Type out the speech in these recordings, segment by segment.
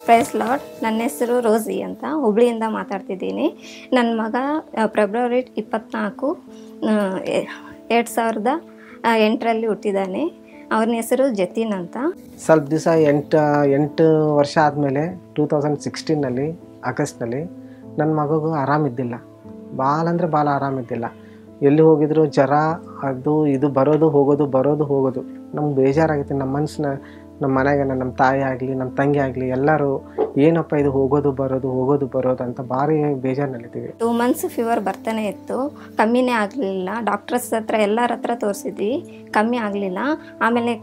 Price lord. ನನ್ನ ಹೆಸರು ರೋಸಿ ಅಂತ, ಹುಬ್ಳಿಯಿಂದ ಮಾತಾಡ್ತಿದ್ದೀನಿ. ನನ್ನ ಮಗ ಫೆಬ್ರವರಿ 24, 2008 ಹುಟ್ಟಿದ್ದಾನೆ. ಅವನ ಹೆಸರು ಜತಿನ್ ಅಂತ. ಸ್ವಲ್ಪ ದಿವಸ 8 ವರ್ಷ ಆದಮೇಲೆ 2016 ಆಗಸ್ಟ್ನಲ್ಲಿ ನನ್ನ ಮಗುಗೂ ಆರಾಮಿದ್ದಿಲ್ಲ. ಭಾಳ ಅಂದರೆ ಭಾಳ ಆರಾಮಿದ್ದಿಲ್ಲ. ಎಲ್ಲಿ ಹೋಗಿದ್ರು ಜ್ವರ, ಅದು ಇದು ಬರೋದು ಹೋಗೋದು. ನಮ್ಗೆ ಬೇಜಾರಾಗುತ್ತೆ. ನಮ್ಮ ಮನಸ್ಸನ್ನ, ನಮ್ಮ ಮನೆಗೆ ನಮ್ಮ ತಾಯಿ ಆಗಲಿ ನಮ್ಮ ತಂಗಿ ಆಗಲಿ ಎಲ್ಲರೂ ಏನಪ್ಪ ಇದು ಹೋಗೋದು ಬರೋದು ಅಂತ ಭಾರಿ ಬೇಜಾರಿನಲ್ಲಿದ್ದೀವಿ. 2 months ಫೀವರ್ ಬರ್ತಾನೆ ಇತ್ತು, ಕಮ್ಮಿನೇ ಆಗಲಿಲ್ಲ. ಡಾಕ್ಟರ್ಸ್ ಹತ್ರ ಎಲ್ಲರ ಹತ್ರ ತೋರಿಸಿದ್ವಿ, ಕಮ್ಮಿ ಆಗಲಿಲ್ಲ. ಆಮೇಲೆ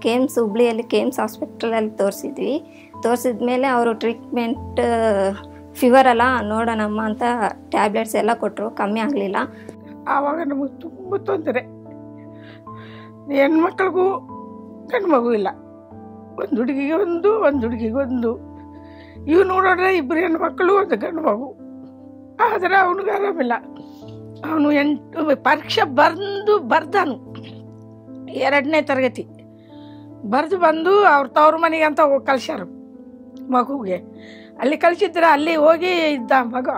ಹುಬ್ಳಿಯಲ್ಲಿ KIMS ಹಾಸ್ಪಿಟಲಲ್ಲಿ ತೋರಿಸಿದ್ಮೇಲೆ ಅವರು ಟ್ರೀಟ್ಮೆಂಟ್ ಫೀವರ್ ಅಲ್ಲ ನೋಡೋಣಮ್ಮ ಅಂತ ಟ್ಯಾಬ್ಲೆಟ್ಸ್ ಎಲ್ಲ ಕೊಟ್ಟರು, ಕಮ್ಮಿ ಆಗಲಿಲ್ಲ. ಆವಾಗ ನಮಗೆ ತುಂಬ ತೊಂದರೆ. ಹೆಣ್ಮಕ್ಳಿಗೂ ಗಂಡು ಮಗು ಇಲ್ಲ, ಒಂದು ಹುಡುಗಿಗೆ ಒಂದು ಹುಡುಗಿಗೆ ಒಂದು. ಇವು ನೋಡಿದ್ರೆ 2 ಹೆಣ್ಮಕ್ಳು, 1 ಗಂಡು ಮಗು. ಆದರೆ ಅವನಿಗೆ ಆರಾಮಿಲ್ಲ. ಅವನು 8 ಪರೀಕ್ಷೆ ಬರ್ದಾನು 2ನೇ ತರಗತಿ ಬಂದು ಅವ್ರ ತವ್ರ ಮನೆಗೆ ಅಂತ ಹೋಗಿ ಕಳ್ಸ್ಯಾರ ಮಗುಗೆ. ಅಲ್ಲಿ ಕಳಿಸಿದ್ರೆ ಅಲ್ಲಿ ಹೋಗಿ ಇದ್ದ ಮಗ.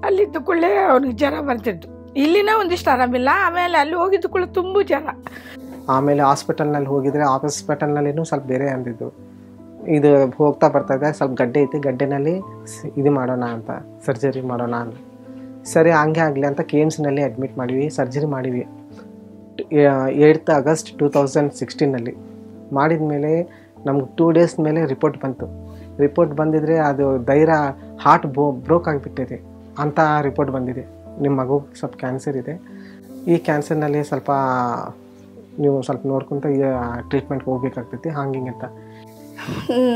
ಅಲ್ಲಿದ್ದ ಕೂಡಲೇ ಅವನಿಗೆ ಜ್ವರ ಬರ್ತಿದ್ದು. ಇಲ್ಲಿನ ಒಂದಿಷ್ಟು ಆರಾಮಿಲ್ಲ. ಆಮೇಲೆ ಅಲ್ಲಿ ಹೋಗಿದ್ದ ಕೂಡ ತುಂಬ ಜ್ವರ. ಆಮೇಲೆ ಹಾಸ್ಪಿಟಲ್ನಲ್ಲಿ ಹೋಗಿದ್ರೆ ಹಾಸ್ಪಿಟಲ್ನಲ್ಲಿನೂ ಸ್ವಲ್ಪ ಬೇರೆ ಅಂದಿದ್ದು. ಇದು ಹೋಗ್ತಾ ಬರ್ತಾಯಿದ್ದೆ, ಸ್ವಲ್ಪ ಗಡ್ಡೆ ಐತಿ, ಗಡ್ಡೆನಲ್ಲಿ ಇದು ಮಾಡೋಣ ಅಂತ, ಸರ್ಜರಿ ಮಾಡೋಣ ಅಂತ. ಸರಿ ಹಂಗೆ ಆಗಲಿ ಅಂತ KIMSನಲ್ಲಿ ಅಡ್ಮಿಟ್ ಮಾಡಿವಿ, ಸರ್ಜರಿ ಮಾಡಿವಿ. 8 ಆಗಸ್ಟ್ 2016 ಮಾಡಿದ ಮೇಲೆ ನಮ್ಗೆ 2 days ಮೇಲೆ ರಿಪೋರ್ಟ್ ಬಂತು. ರಿಪೋರ್ಟ್ ಬಂದಿದ್ರೆ ಅದು ಹಾರ್ಟ್ ಬ್ರೋಕ್ ಆಗಿಬಿಟ್ಟಿದೆ ಅಂತ ರಿಪೋರ್ಟ್ ಬಂದಿದೆ. ನಿಮ್ಮ ಮಗು ಸ್ವಲ್ಪ ಕ್ಯಾನ್ಸರ್ ಇದೆ, ಈ ಕ್ಯಾನ್ಸರ್ನಲ್ಲಿ ಸ್ವಲ್ಪ ನೀವು ಸ್ವಲ್ಪ ನೋಡ್ಕೊಂತ ಟ್ರೀಟ್ಮೆಂಟ್ಗೆ ಹೋಗ್ಬೇಕಾಗ್ತೈತಿ ಹಿಂಗೆ ಅಂತ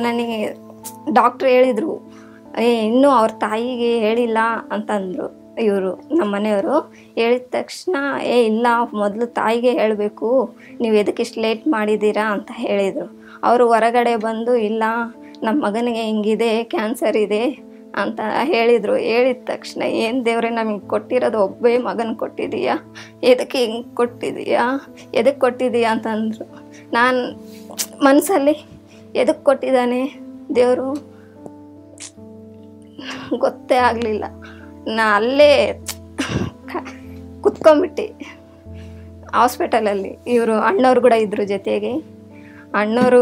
ನನಗೆ ಡಾಕ್ಟ್ರ್ ಹೇಳಿದರು. ಇನ್ನೂ ಅವ್ರ ತಾಯಿಗೆ ಹೇಳಿಲ್ಲ ಅಂತಂದರು ಇವರು, ನಮ್ಮ ಮನೆಯವರು. ಹೇಳಿದ ತಕ್ಷಣ ಇಲ್ಲ, ಮೊದಲು ತಾಯಿಗೆ ಹೇಳಬೇಕು, ನೀವು ಎದಕ್ಕೆ ಇಷ್ಟು ಲೇಟ್ ಮಾಡಿದ್ದೀರಾ ಅಂತ ಹೇಳಿದರು. ಅವರು ಹೊರಗಡೆ ಬಂದು ಇಲ್ಲ ನಮ್ಮ ಮಗನಿಗೆ ಹಿಂಗಿದೆ, ಕ್ಯಾನ್ಸರ್ ಇದೆ ಅಂತ ಹೇಳಿದರು. ಹೇಳಿದ ತಕ್ಷಣ ಏನು ದೇವ್ರೆ, ನಮಗೆ ಕೊಟ್ಟಿರೋದು ಒಬ್ಬೇ ಮಗನ ಕೊಟ್ಟಿದ್ದೀಯಾ, ಎದಕ್ಕೆ ಹಿಂಗೆ ಕೊಟ್ಟಿದ್ದೀಯಾ, ಎದಕ್ಕೆ ಕೊಟ್ಟಿದ್ದೀಯಾ ಅಂತಂದರು. ನಾನು ಮನಸ್ಸಲ್ಲಿ ಎದಕ್ಕೆ ಕೊಟ್ಟಿದ್ದಾನೆ ದೇವರು ಗೊತ್ತೇ ಆಗಲಿಲ್ಲ. ನಾ ಅಲ್ಲೇ ಕುತ್ಕೊಂಡ್ಬಿಟ್ಟು ಹಾಸ್ಪಿಟಲಲ್ಲಿ. ಇವರು ಅಣ್ಣವ್ರು ಕೂಡ ಇದ್ದರು ಜೊತೆಗೆ. ಅಣ್ಣವರು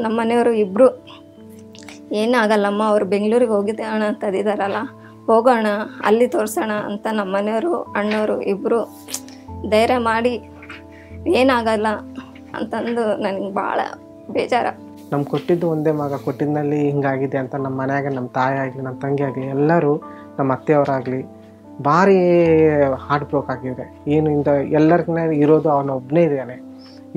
ನಮ್ಮ ಮನೆಯವರು ಇಬ್ಬರು ಏನಾಗಲ್ಲಮ್ಮ, ಅವರು ಬೆಂಗಳೂರಿಗೆ ಹೋಗಿದ್ದೆ ಅಣ್ಣ ಅಂತದಿದ್ದಾರಲ್ಲ, ಹೋಗೋಣ ಅಲ್ಲಿ ತೋರಿಸೋಣ ಅಂತ ನಮ್ಮ ಮನೆಯವರು ಅಣ್ಣವರು ಇಬ್ಬರು ಧೈರ್ಯ ಮಾಡಿ ಏನಾಗಲ್ಲ ಅಂತಂದು ನನಗೆ ಭಾಳ ಬೇಜಾರ. ನಮ್ಗೆ ಕೊಟ್ಟಿದ್ದು ಒಂದೇ ಮಗ, ಕೊಟ್ಟಿದ್ದಲ್ಲಿ ಹಿಂಗಾಗಿದೆ ಅಂತ ನಮ್ಮ ಮನೆಯಾಗ ನಮ್ಮ ತಾಯಿ ಆಗಲಿ ನಮ್ಮ ತಂಗಿ ಆಗಲಿ ಎಲ್ಲರೂ, ನಮ್ಮ ಅತ್ತೆಯವರಾಗಲಿ ಭಾರಿ ಹಾರ್ಟ್ ಬ್ರೋಕ್ ಆಗಿದ್ರೆ. ಏನು ಇಂದ ಎಲ್ಲರಿಗಿನ ಇರೋದು ಅವನೊಬ್ಬನೇ ಇದ್ದಾನೆ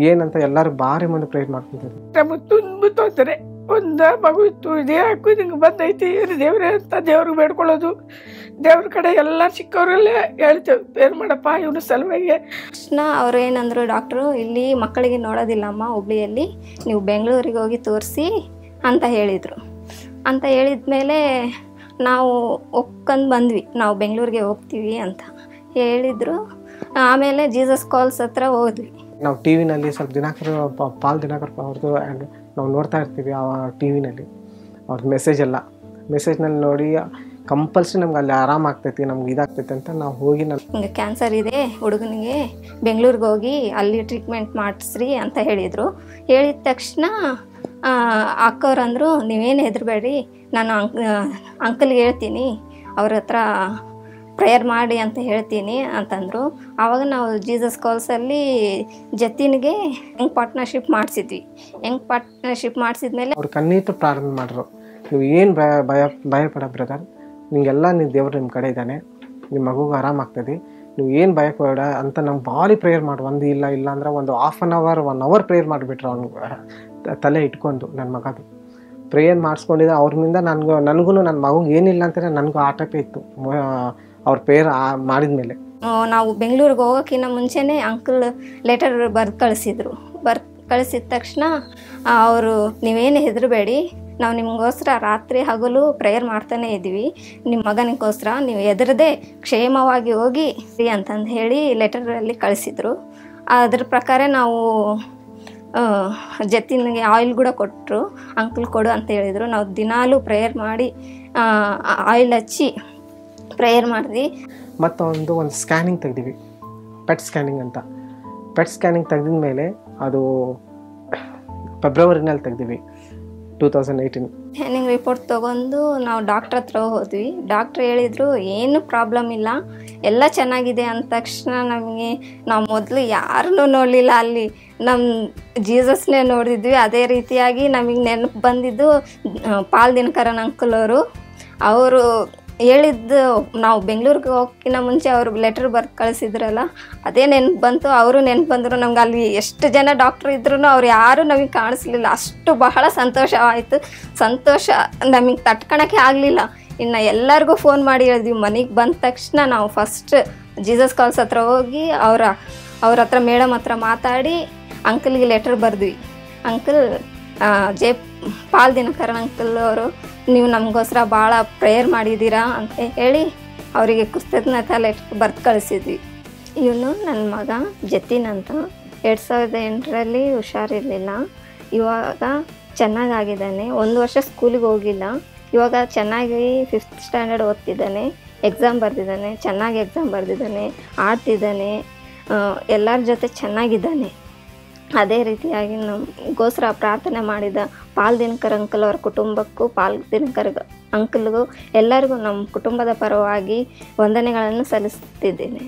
ಏನಂತ ಎಲ್ಲರೂ ಭಾರಿ ಮಂದಿ ಪ್ರೇರ್ ಮಾಡ್ತಿದ್ದಾರೆ. ನಮಗೆ ತುಂಬ ತೊಂದರೆ. ಒಂದು ಮಗು ಇತ್ತು, ಇದೇ ಹಾಕು ಹಿಂಗೆ ಬಂದೈತಿ, ದೇವ್ರೆ ಅಂತ ದೇವ್ರಿಗೆ ಬೇಡ್ಕೊಳ್ಳೋದು. ದೇವ್ರ ಕಡೆ ಎಲ್ಲ ಚಿಕ್ಕವರಲ್ಲೇ ಹೇಳ್ತೇವೆ, ಏನು ಮಾಡಪ್ಪ ಇವನು ಸಲುವಾಗಿ. ತಕ್ಷಣ ಅವ್ರು ಏನಂದರು ಡಾಕ್ಟ್ರು, ಇಲ್ಲಿ ಮಕ್ಕಳಿಗೆ ನೋಡೋದಿಲ್ಲಮ್ಮ ಹುಬ್ಳಿಯಲ್ಲಿ, ನೀವು ಬೆಂಗಳೂರಿಗೆ ಹೋಗಿ ತೋರಿಸಿ ಅಂತ ಹೇಳಿದರು. ಅಂತ ಹೇಳಿದ್ಮೇಲೆ ನಾವು ಒಪ್ಕೊಂಡು ಬಂದ್ವಿ, ನಾವು ಬೆಂಗಳೂರಿಗೆ ಹೋಗ್ತೀವಿ ಅಂತ ಹೇಳಿದರು. ಆಮೇಲೆ ಜೀಸಸ್ ಕಾಲ್ಸ್ ಹತ್ರ ಹೋದ್ವಿ. ನಾವು ಟಿ ವಿನಲ್ಲಿ ಸ್ವಲ್ಪ ಪಾಲ್ ದಿನಾಕರ್ ಅವ್ರದ್ದು ನಾವು ನೋಡ್ತಾ ಇರ್ತೀವಿ. ಆ ಟಿ ವಿನಲ್ಲಿ ಅವ್ರದ್ದು ಮೆಸೇಜ್ನಲ್ಲಿ ನೋಡಿ ಕಂಪಲ್ಸರಿ ನಮ್ಗೆ ಅಲ್ಲಿ ಆರಾಮಾಗ್ತೈತಿ, ನಮ್ಗೆ ಇದಾಗ್ತೈತಿ ಅಂತ ನಾವು ಹೋಗಿ ಹಿಂಗೆ ಕ್ಯಾನ್ಸರ್ ಇದೆ ಹುಡುಗನಿಗೆ, ಬೆಂಗಳೂರಿಗೆ ಹೋಗಿ ಅಲ್ಲಿ ಟ್ರೀಟ್ಮೆಂಟ್ ಮಾಡಿಸ್ರಿ ಅಂತ ಹೇಳಿದರು. ಹೇಳಿದ ತಕ್ಷಣ ಅಕ್ಕವ್ರು ಅಂದರು, ನೀವೇನು ಹೆದರಬೇಡ್ರಿ, ನಾನು ಅಂಕಲ್ಗೆ ಹೇಳ್ತೀನಿ, ಅವ್ರ ಹತ್ರ ಪ್ರೇಯರ್ ಮಾಡಿ ಅಂತ ಹೇಳ್ತೀನಿ ಅಂತಂದರು. ಆವಾಗ ನಾವು ಜೀಸಸ್ ಕಾಲ್ಸಲ್ಲಿ ಜತಿನ್ಗೆ ಪಾರ್ಟ್ನರ್ಶಿಪ್ ಮಾಡಿಸಿದ್ವಿ. ಪಾರ್ಟ್ನರ್ಶಿಪ್ ಮಾಡಿಸಿದ್ಮೇಲೆ ಅವ್ರು ಕಣ್ಣೀಟು ಪ್ರಾರಂಭ ಮಾಡ್ರು, ನೀವು ಏನು ಭಯಪಡ ಬ್ರದರ್, ನಿಮಗೆಲ್ಲ ನೀವು ದೇವ್ರು ನಿಮ್ಮ ಕಡೆ ಇದ್ದಾನೆ, ನಿಮ್ಮ ಮಗುಗೆ ಆರಾಮಾಗ್ತದೆ, ನೀವು ಏನು ಭಯಪಡ ಅಂತ ನಮ್ಗೆ ಭಾರಿ ಪ್ರೇಯರ್ ಮಾಡಿ. ಇಲ್ಲ ಅಂದ್ರೆ ಒಂದು 1 hour ಪ್ರೇಯರ್ ಮಾಡಿಬಿಟ್ರು. ಅವ್ನಿಗೆ ತಲೆ ಇಟ್ಕೊಂಡು ನನ್ನ ಮಗದು ಪ್ರೇಯರ್ ಮಾಡಿಸ್ಕೊಂಡಿದ್ದೆ. ಅವ್ರಿಂದ ನನಗೂ ನನ್ನ ಮಗುಗೆ ಏನಿಲ್ಲ ಅಂತಲೇ ನನಗೂ ಆಟಕ ಇತ್ತು ಅವ್ರ ಪ್ರೇಯರ್ ಮಾಡಿದ ಮೇಲೆ. ನಾವು ಬೆಂಗಳೂರಿಗೆ ಹೋಗೋಕ್ಕಿಂತ ಮುಂಚೆನೇ ಅಂಕಲ್ ಲೆಟರ್ ಕಳಿಸಿದ ತಕ್ಷಣ ಅವರು, ನೀವೇನು ಹೆದರಬೇಡಿ, ನಾವು ನಿಮಗೋಸ್ಕರ ರಾತ್ರಿ ಹಗಲು ಪ್ರೇಯರ್ ಮಾಡ್ತಾನೆ ಇದ್ದೀವಿ, ನಿಮ್ಮ ಮಗನಿಗೋಸ್ಕರ, ನೀವು ಹೆದರದೆ ಕ್ಷೇಮವಾಗಿ ಹೋಗಿ ಅಂತಂದು ಹೇಳಿ ಲೆಟರಲ್ಲಿ ಕಳಿಸಿದ್ರು. ಅದ್ರ ಪ್ರಕಾರ ನಾವು ಜತಿನ್ಗೆ ಆಯಿಲ್ ಕೂಡ ಕೊಟ್ಟರು. ಅಂಕಲ್ ಕೊಡು ಅಂತ ಹೇಳಿದರು. ನಾವು ದಿನಾಲೂ ಪ್ರೇಯರ್ ಮಾಡಿ ಆಯಿಲ್ ಹಚ್ಚಿ ಪ್ರೇಯರ್ ಮಾಡಿದ್ವಿ. ಮತ್ತು ಒಂದು ಸ್ಕ್ಯಾನಿಂಗ್ ತೆಗ್ದೀವಿ, ಪೆಟ್ ಸ್ಕ್ಯಾನಿಂಗ್ ಅಂತ. ಪೆಟ್ ಸ್ಕ್ಯಾನಿಂಗ್ ತೆಗೆದ ಮೇಲೆ ಅದು ಫೆಬ್ರವರಿನಲ್ಲಿ ತೆಗ್ದೀವಿ 2018. ಸ್ಕ್ಯಾನಿಂಗ್ ರಿಪೋರ್ಟ್ ತೊಗೊಂಡು ನಾವು ಡಾಕ್ಟ್ರ್ ಹತ್ರ ಹೋದ್ವಿ. ಡಾಕ್ಟ್ರ್ ಹೇಳಿದರು ಏನು ಪ್ರಾಬ್ಲಮ್ ಇಲ್ಲ, ಎಲ್ಲ ಚೆನ್ನಾಗಿದೆ ಅಂದ ತಕ್ಷಣ ನಮಗೆ ನಾವು ಮೊದಲು ಯಾರನ್ನೂ ನೋಡಲಿಲ್ಲ, ಅಲ್ಲಿ ನಮ್ಮ ಜೀಸಸ್ನೇ ನೋಡಿದ್ವಿ. ಅದೇ ರೀತಿಯಾಗಿ ನಮಗೆ ನೆನಪು ಬಂದಿದ್ದು ಪಾಲ್ ದಿನಕರನ್ ಅಂಕಲ್ ಅವರು ಹೇಳಿದ್ದು. ನಾವು ಬೆಂಗಳೂರಿಗೆ ಹೋಗೋಕ್ಕಿಂತ ಮುಂಚೆ ಅವರು ಲೆಟ್ರ್ ಬರ್ದು ಕಳಿಸಿದ್ರಲ್ಲ, ಅದೇ ನೆನಪು ಬಂತು. ಅವರು ನೆನಪು ಬಂದರು. ನಮ್ಗೆ ಅಲ್ಲಿ ಎಷ್ಟು ಜನ ಡಾಕ್ಟ್ರ್ ಇದ್ರೂ ಅವ್ರು ಯಾರೂ ನಮಗೆ ಕಾಣಿಸ್ಲಿಲ್ಲ. ಅಷ್ಟು ಬಹಳ ಸಂತೋಷವಾಯಿತು. ಸಂತೋಷ ನಮಗೆ ತಟ್ಕೊಳಕ್ಕೆ ಆಗಲಿಲ್ಲ. ಇನ್ನು ಎಲ್ಲರಿಗೂ ಫೋನ್ ಮಾಡಿ ಹೇಳಿದ್ವಿ. ಮನೆಗೆ ಬಂದ ತಕ್ಷಣ ನಾವು ಫಸ್ಟ್ ಜೀಸಸ್ ಕಾಲ್ಸ್ ಹತ್ರ ಹೋಗಿ ಅವ್ರ ಹತ್ರ ಮೇಡಮ್ ಹತ್ರ ಮಾತಾಡಿ ಅಂಕಲ್ಗೆ ಲೆಟ್ರ್ ಬರೆದ್ವಿ. ಅಂಕಲ್ ಪಾಲ್ ದಿನಕರನ್ ಅಂಕಲ್ ಅವರು, ನೀವು ನಮಗೋಸ್ಕರ ಭಾಳ ಪ್ರೇಯರ್ ಮಾಡಿದ್ದೀರಾ ಅಂತ ಹೇಳಿ ಅವರಿಗೆ ಕೃತಜ್ಞತಾ ಲೆಟ್ರ್ ಬರೆದು ಕಳಿಸಿದ್ವಿ. ಇವನು ನನ್ನ ಮಗ ಜತಿನ್ ಅಂತ. 2008ರಲ್ಲಿ ಹುಷಾರಿರಲಿಲ್ಲ. ಇವಾಗ ಚೆನ್ನಾಗಾಗಿದ್ದಾನೆ. 1 ವರ್ಷ ಸ್ಕೂಲಿಗೆ ಹೋಗಿಲ್ಲ. ಇವಾಗ ಚೆನ್ನಾಗಿ 5th ಸ್ಟ್ಯಾಂಡರ್ಡ್ ಓದ್ತಿದ್ದಾನೆ. ಎಕ್ಸಾಮ್ ಬರೆದಿದ್ದಾನೆ, ಚೆನ್ನಾಗಿ ಎಕ್ಸಾಮ್ ಬರೆದಿದ್ದಾನೆ, ಆಡ್ತಿದ್ದಾನೆ, ಎಲ್ಲರ ಜೊತೆ ಚೆನ್ನಾಗಿದ್ದಾನೆ. ಅದೇ ರೀತಿಯಾಗಿ ನಮಗೋಸ್ಕರ ಪ್ರಾರ್ಥನೆ ಮಾಡಿದ ಪಾಲ್ ದಿನಕರ್ ಅಂಕಲ್ ಅವರ ಕುಟುಂಬಕ್ಕೂ, ಪಾಲ್ ದಿನಕರ್ ಅಂಕಲ್ಗೂ ಎಲ್ಲರಿಗೂ ನಮ್ಮ ಕುಟುಂಬದ ಪರವಾಗಿ ವಂದನೆಗಳನ್ನು ಸಲ್ಲಿಸ್ತಿದ್ದೇನೆ.